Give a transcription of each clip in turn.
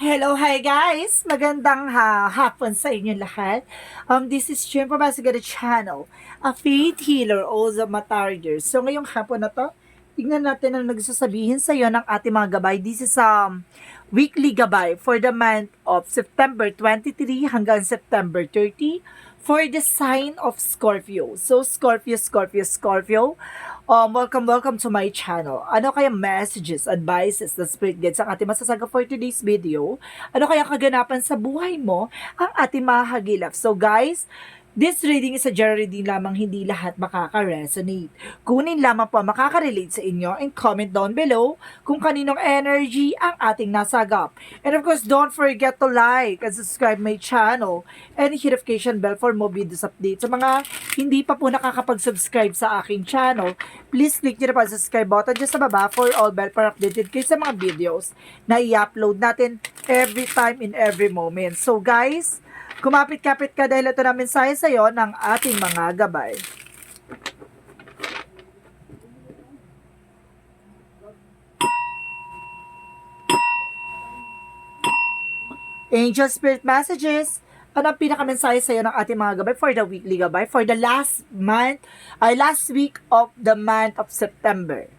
Hello, hi guys! Magandang hapon sa inyo lahat. This is Jim from Masigada Channel, a faith healer, also matarger. So ngayong hapon na to, tingnan natin ang nagsasabihin sa iyo ng ating mga gabay. This is weekly gabay for the month of September 23 hanggang September 30 for the sign of Scorpio. So Scorpio, welcome to my channel. Ano kaya messages, advices, the spirit guides ang ating masasaga for today's video? Ano kaya kaganapan sa buhay mo ang ating mahagilap? So guys, this reading is a general reading lamang, hindi lahat makaka-resonate. Kunin lamang po ang makaka-relate sa inyo and comment down below kung kaninong energy ang ating nasagap. And of course, don't forget to like and subscribe my channel and hit notification bell for more videos updates. Sa mga hindi pa po nakakapag-subscribe sa aking channel, please click nyo na pa ang subscribe button dyan sa baba for all bell para updated kayo sa mga videos na i-upload natin every time in every moment. So guys, kumapit-kapit ka dahil ito na mensahe sa iyo ng ating mga gabay. Angel Spirit Messages, ano ang pinaka-mensahe sa iyo ng ating mga gabay for the weekly gabay for the last week of the month of September.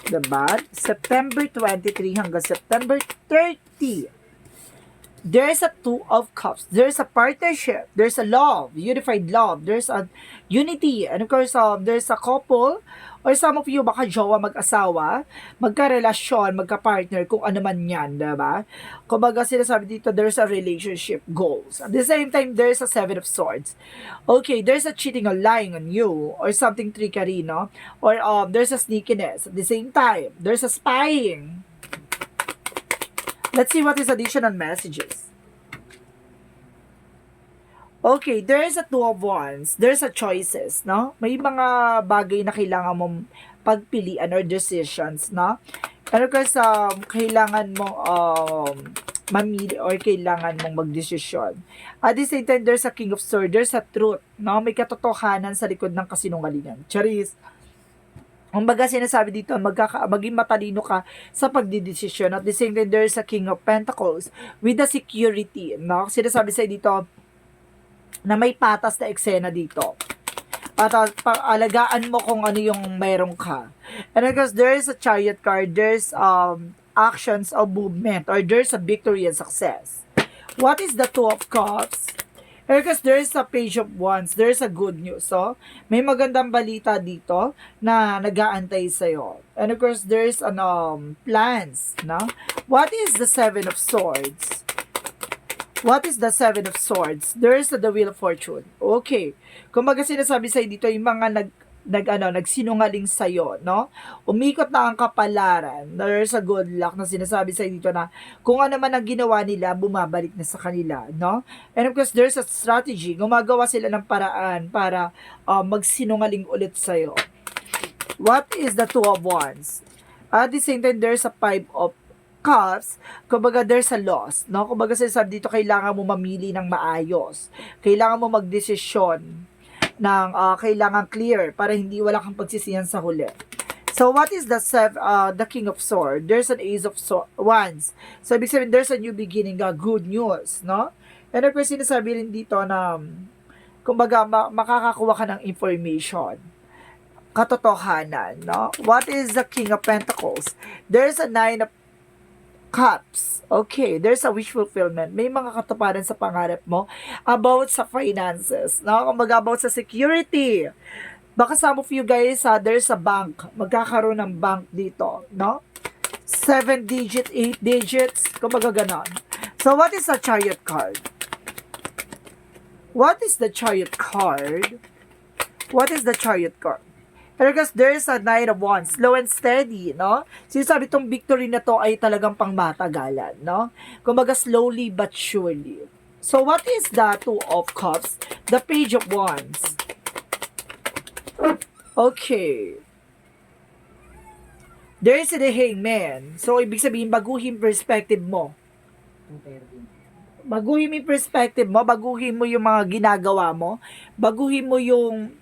Diba? September 23 hanggang September 30. There's a Two of Cups. There's a partnership. There's a love, unified love. There's a unity. And of course, there's a couple or some of you baka jowa, mag-asawa, magka-relasyon, magka-partner, kung ano man yan, diba? Kumbaga sinasabi dito, there's a relationship goals. At the same time, there's a Seven of Swords. Okay, there's a cheating or lying on you or something trickery, no? Or there's a sneakiness. At the same time, there's a spying. Let's see what is additional messages. Okay, there's a Two of Wands. There's a choices, no? May mga bagay na kailangan mong pagpilian or decisions, no? Pero kasi kailangan mo mamili or kailangan mong magdesisyon. At the same time, there's a King of Swords. There's a truth, no? May katotohanan sa likod ng kasinungalingan. Charis. Ang baga sinasabi dito, maging matalino ka sa pagdidesisyon. At the same time, there's a King of Pentacles with the security. No? Sinasabi sa dito na may patas na eksena dito. At alagaan mo kung ano yung meron ka. And because there's a Chariot card, there's actions of movement, or there's a victory and success. What is the Two of Cups? Because there's a Page of Wands, there's a good news. So, may magandang balita dito na nag-aantay sa'yo. And of course, there's plans, no? What is the Seven of Swords? What is the Seven of Swords? There's the Wheel of Fortune. Okay. Kung baga sinasabi sa'yo dito, yung mga nagsinungaling sa'yo, no? Umikot na ang kapalaran. There's a good luck na sinasabi sa'yo dito na kung ano man ang ginawa nila, bumabalik na sa kanila, no? And of course, there's a strategy. Gumagawa sila ng paraan para magsinungaling ulit sa'yo. What is the Two of Wands? At the same time, there's a Five of Cups. Kumbaga, there's a loss, no? Kumbaga, sinasabi dito, kailangan mo mamili ng maayos. Kailangan mo magdesisyon ng kailangan clear para hindi wala kang pagsisihan sa huli. So, what is the King of Swords? There's an Ace of Wands. So, ibig sabihin, there's a new beginning, good news, no? And of course, sinasabi rin dito na, kumbaga, makakakuha ka ng information, katotohanan, no? What is the King of Pentacles? There's a Nine of Cups. Okay, there's a wish fulfillment. May mga katuparan sa pangarap mo about sa finances, no? Kumbaga about sa security. Baka some of you guys, there's a bank. Magkakaroon ng bank dito, no? 7 digit, 8 digits, kumbaga ganon. So, what is the Chariot card? What is the Chariot card? What is the Chariot card? Because there's a Knight of Wands, slow and steady, no? Sinasabi itong victory na to ay talagang pangmatagalan, no? Kumbaga slowly but surely. So what is the Two of Cups? The Page of Wands. Okay. There is the Hangman. So ibig sabihin, baguhin perspective mo. Baguhin mo yung perspective mo, baguhin mo yung mga ginagawa mo, baguhin mo yung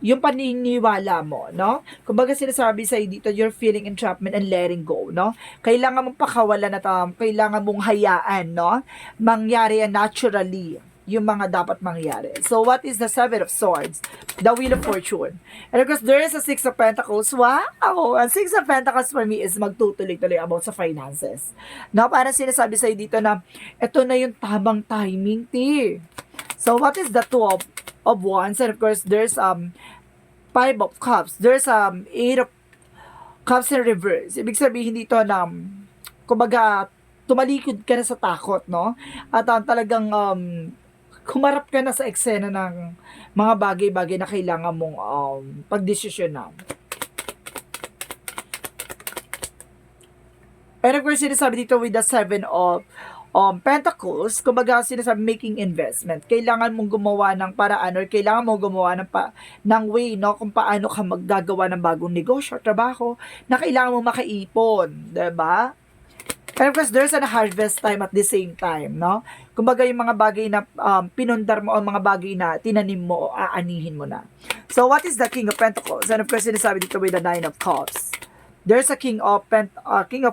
yung paniniwala mo, no? Kumbaga sinasabi sa'yo dito, you're feeling entrapment and letting go, no? Kailangan mong pakawalan at kailangan mong hayaan, no? Mangyari yan naturally yung mga dapat mangyari. So, what is the Seven of Swords? The Wheel of Fortune. And of course, there is a Six of Pentacles. Wow! Ang Six of Pentacles for me is magtutuloy-tuloy about sa finances. No, parang sinasabi sa'yo dito na, ito na yung tamang timing, ti. So, what is the Two of Wands? And of course, there's Five of Cups. There's Eight of Cups in reverse. Ibig sabihin dito na, kumbaga, tumalikod ka na sa takot, no? At talagang kumarap ka na sa eksena ng mga bagay-bagay na kailangan mong pagdesisyonan. And of course, sinasabi dito with the Seven of Pentacles, kumbaga sinasabi making investment. Kailangan mong gumawa ng paraan or kailangan mong gumawa ng way, no, kung paano ka maggagawa ng bagong negosyo, trabaho, na kailangan mong makaipon, diba? And of course, there's a harvest time at the same time, no? Kumbaga yung mga bagay na pinundar mo o mga bagay na tinanim mo o aanihin mo na. So, what is the King of Pentacles? And of course, sinasabi dito with the Nine of Cups. There's a King of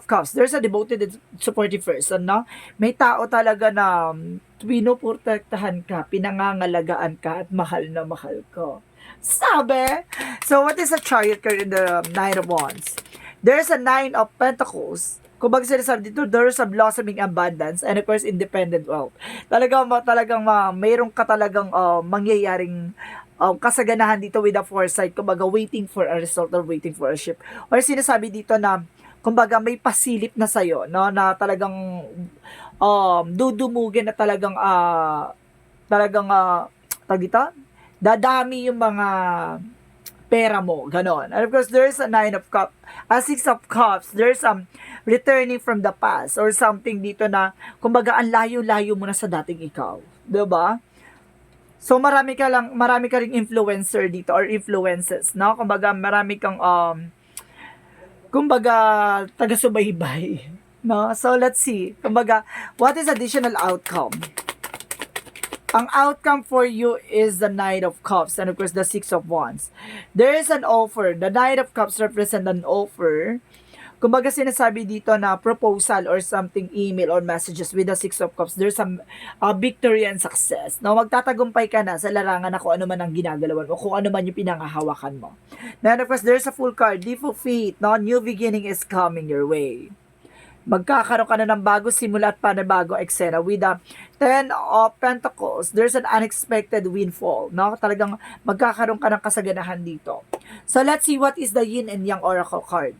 Cups. There's a devoted and supportive person, no? May tao talaga na pinuprotektahan ka, pinangangalagaan ka, at mahal na mahal ko. Sabi? So, what is a Chariot card in the Nine of Wands? There's a Nine of Pentacles. Kung baga sinasabi dito, there's a blossoming abundance and of course, independent wealth. Talagang mayroon ka talagang mangyayaring kasaganahan dito with a foresight, kumbaga waiting for a result or waiting for a ship. Or sinasabi dito na, kumbaga may pasilip na sa'yo, no, na talagang dudumugin na talagang tag dito, dadami yung mga pera mo, ganon. And of course, there's a Six of Cups, there's returning from the past or something dito na, kumbaga, ang layo-layo mo na sa dating ikaw. Diba? So, marami ka ring influencer dito or influences, no? Kumbaga, marami kang, taga-subaybay, no? So, let's see. Kumbaga, what is additional outcome? Ang outcome for you is the Knight of Cups and of course the Six of Wands. There is an offer. The Knight of Cups represent an offer. Kumbaga sinasabi dito na proposal or something, email or messages with the Six of Cups. There's some victory and success. No, magtatagumpay ka na sa larangan na kung ano man ang ginagalawan mo, kung ano man yung pinangahawakan mo. Then of course there's a full card, Leap of Faith. No, new beginning is coming your way. Magkakaroon ka na ng bago simula at panibagong eksena with the Ten of Pentacles. There's an unexpected windfall, no? Talagang magkakaroon ka ng kasaganahan dito. So, let's see what is the Yin and Yang Oracle card.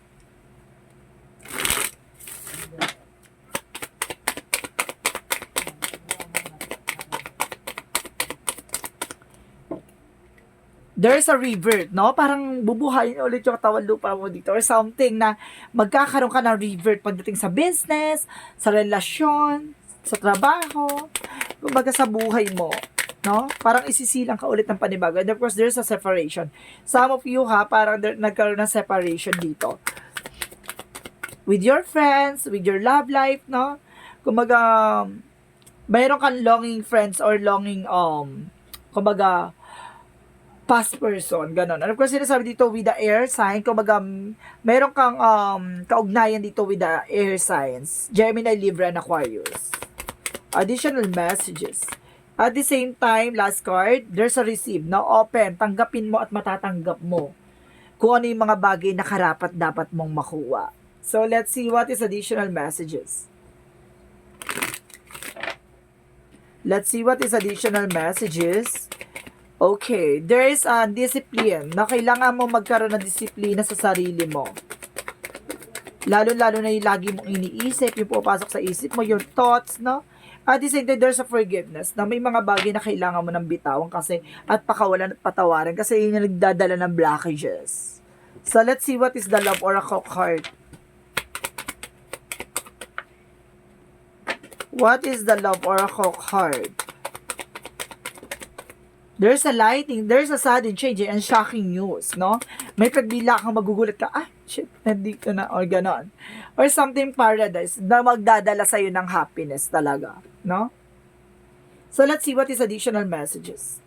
There's a rebirth, no? Parang bubuhayin ulit yung katawan lupa mo dito or something na magkakaroon ka ng rebirth pagdating sa business, sa relasyon, sa trabaho, kumbaga sa buhay mo, no? Parang isisilang ka ulit ng panibago. And of course, there's a separation. Some of you parang nagkaroon ng separation dito. With your friends, with your love life, no? Kumbaga, mayroon kang longing friends or longing, kumbaga, past person, ganon. And of course, sinasabi dito with the air sign, kumbaga, meron kang kaugnayan dito with the air signs, Gemini, Libra, and Aquarius. Additional messages. At the same time, last card, there's a receive, no? Open, tanggapin mo at matatanggap mo kung ano yung mga bagay na karapat dapat mong makuha. So, let's see what is additional messages. Let's see what is additional messages. Okay, there is a discipline na kailangan mo magkaroon ng disiplina sa sarili mo. Lalo-lalo na yung lagi mong iniisip, yung pupasok sa isip mo, your thoughts, no? At the same time, there's a forgiveness na may mga bagay na kailangan mo ng bitawan kasi at pakawalan at patawaran kasi yun yung nagdadala ng blockages. So, let's see what is the Love Oracle card. What is the Love Oracle card? There's a lighting, there's a sudden change and shocking news, no? May pagbila kang magugulat ka, shit, nandito na, or ganon. Or something paradise na magdadala sa'yo ng happiness talaga, no? So, let's see what is additional messages.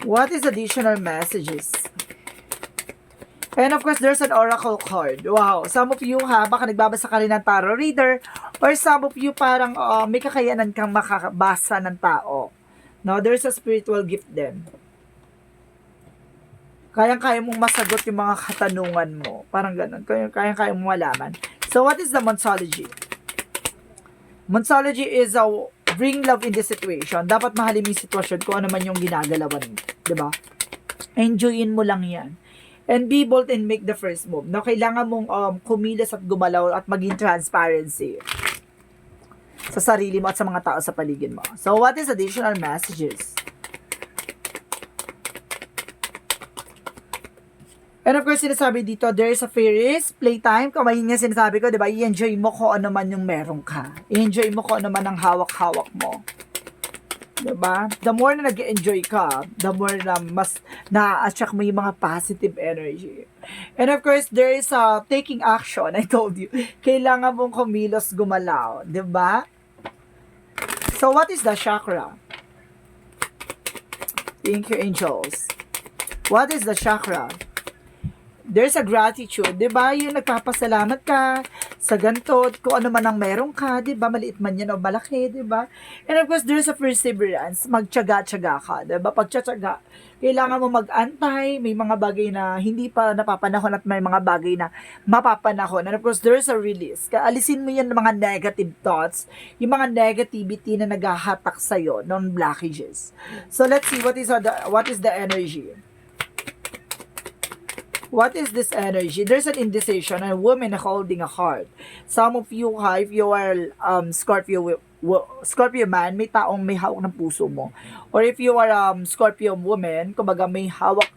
What is additional messages? And of course, there's an oracle card. Wow. Some of you ha, baka nagbabasa ka rin ng tarot reader, or some of you parang may kakayanan kang makabasa ng tao. No, there's a spiritual gift din. Kayang-kaya mong masagot yung mga katanungan mo. Parang ganun. Kayang-kaya mong malaman. So, what is the Monsology? Monsology is a bring love in this situation. Dapat mahalin mo yung sitwasyon kung ano man yung ginagalawan mo. Diba? Enjoyin mo lang yan. And be bold and make the first move. No, kailangan mong kumilos at gumalaw at maging transparency sa sarili mo at sa mga tao sa paligid mo. So, what is additional messages? And of course, sinasabi dito, there is a fairies, playtime. Kung yun nga sinasabi ko, diba, i-enjoy mo kung ano man yung meron ka. I-enjoy mo kung ano man ang hawak-hawak mo. Diba? The more na nag-enjoy ka, the more na mas na-attract mo yung mga positive energy. And of course, there is a taking action. I told you, kailangan mong kumilos, gumalaw. Diba? So, what is the chakra? Thank you, angels. What is the chakra? There's a gratitude, 'di ba? Yung nagpapasalamat ka sa ganito, kung ano man ang meron ka, 'di ba? Maliit man 'yan o malaki, 'di ba? And of course, there's a perseverance, magtiyaga-tiyaga ka, 'di ba? Pagtiyaga, kailangan mo mag-antay, may mga bagay na hindi pa napapanahon at may mga bagay na mapapanahon. And of course, there's a release. Kaalisin mo 'yan ng mga negative thoughts, yung mga negativity na naghahatak sa iyo, non-blockages. So let's see what is the energy. What is this energy? There's an indecision, a woman holding a heart. Some of you, if you are Scorpio man, may taong may hawak ng puso mo. Or if you are Scorpio woman, kumbaga may hawak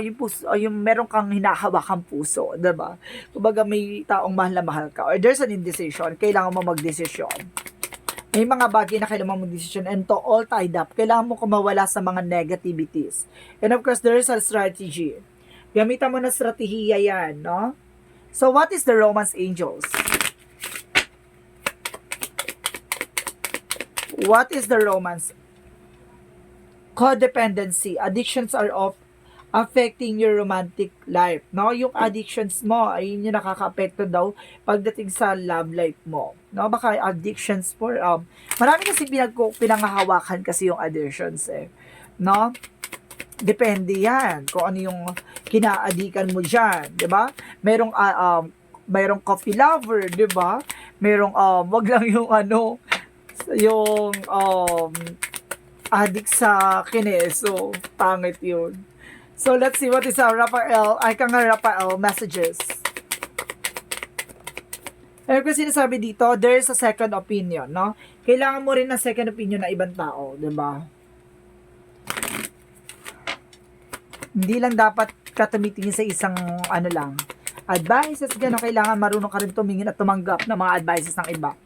yung puso, yung meron kang hinahawakang puso, 'di ba? Kumbaga may taong mahal na mahal ka. Or there's an indecision, kailangan mo magdesisyon. May mga bagay na kailangan mo magdesisyon, and to all tied up, kailangan mo kumawala sa mga negativities. And of course, there is a strategy. Gamitan mo na strategiya yan, no? So, what is the Romance Angels? What is the romance? Codependency. Addictions are affecting your romantic life, no? Yung addictions mo, ayun yung nakaka-apekto daw pagdating sa love life mo, no? Baka addictions for, marami kasi pinangahawakan kasi yung addictions, no? Depende yan kung ano yung kinaadikan mo dyan, di ba? Merong coffee lover, di ba? Merong, wag lang yung yung addict sa kineso. Pangit yun. So, let's see what is Raphael messages. Pero kung sinasabi dito, there's a second opinion, no? Kailangan mo rin ng second opinion na ibang tao, di ba? Hindi lang dapat ka tumitingin sa isang advices, gano'n. Kailangan marunong ka rin tumingin at tumanggap ng mga advices ng iba.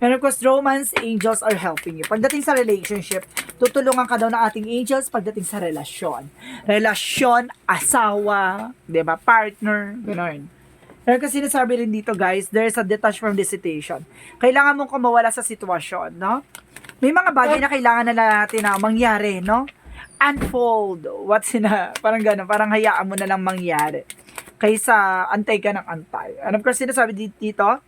And of course, romance angels are helping you. Pagdating sa relationship, tutulungan ka daw ng ating angels pagdating sa relasyon. Relasyon, asawa, diba, partner, gano'n. Pero kasi sinasabi rin dito, guys, there's a detach from the situation. Kailangan mong kumawala sa sitwasyon, no? May mga bagay na kailangan na natin na mangyari, no? Unfold. Parang gano'n, parang hayaan mo na lang mangyari. Kaysa antay ka ng antay. And of course, sinasabi dito,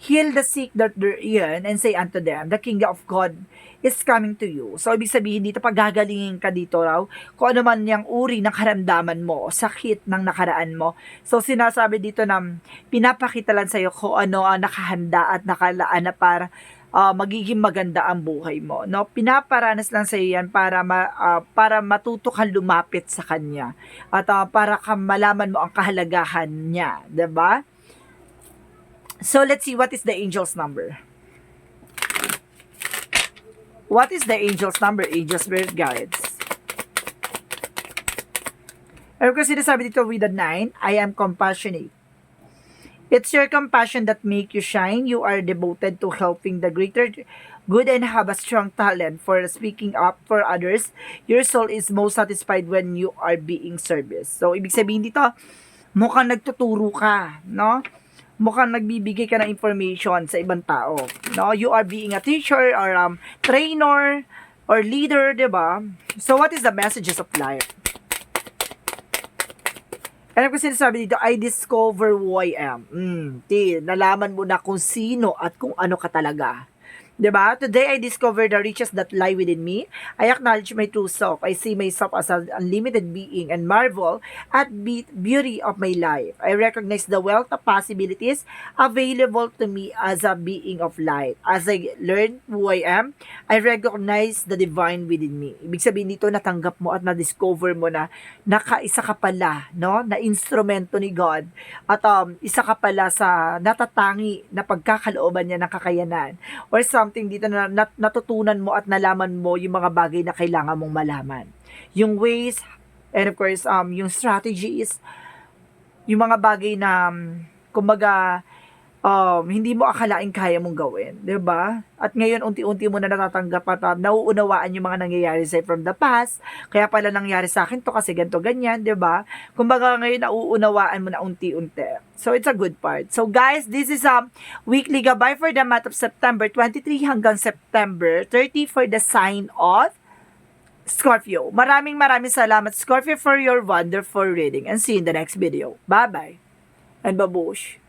heal the sick that they're in and say unto them, the kingdom of God is coming to you. So, ibig sabihin dito, pag gagalingin ka dito raw, kung ano man yung uri ng karamdaman mo, sakit ng nakaraan mo. So, sinasabi dito na pinapakita lang sa'yo kung ano ang nakahanda at nakalaan na para magiging maganda ang buhay mo, no? Pinaparanas lang sa iyo yan para matuto kang lumapit sa kanya at para malaman mo ang kahalagahan niya, 'di ba? So let's see what is the angel's number. What is the angel's number? Angel spirit guides. Kasi sinasabi dito with the 9, I am compassionate. It's your compassion that make you shine. You are devoted to helping the greater good and have a strong talent for speaking up for others. Your soul is most satisfied when you are being service. So, ibig sabihin dito, mukhang nagtuturo ka, no? Mukhang nagbibigay ka ng information sa ibang tao, no? You are being a teacher or trainer, or leader, di ba? So, what is the messages of life? Alam ko sinasabi dito, I discover who I am. Nalaman mo na kung sino at kung ano ka talaga. 'Di ba? Today, I discover the riches that lie within me. I acknowledge my true self. I see myself as an unlimited being and marvel at beauty of my life. I recognize the wealth of possibilities available to me as a being of light. As I learn who I am, I recognize the divine within me. Ibig sabihin dito, natanggap mo at na-discover mo na nakaisa ka pala, no? Na instrumento ni God. At isa ka pala sa natatangi na pagkakalooban niya ng kakayanan or something dito na natutunan mo at nalaman mo yung mga bagay na kailangan mong malaman. Yung ways, and of course, yung strategies, yung mga bagay na, kumbaga, hindi mo akalain kaya mong gawin, 'di ba? At ngayon unti-unti mo na natatanggap at nauunawaan yung mga nangyayari sa from the past. Kaya pala nangyari sa akin to kasi ganto ganyan, 'di ba? Kumbaga ngayon nauunawaan mo na unti-unti. So it's a good part. So guys, this is a weekly gabay for the month of September 23 hanggang September 30 for the sign of Scorpio. Maraming salamat Scorpio for your wonderful reading and see you in the next video. Bye-bye. And babush.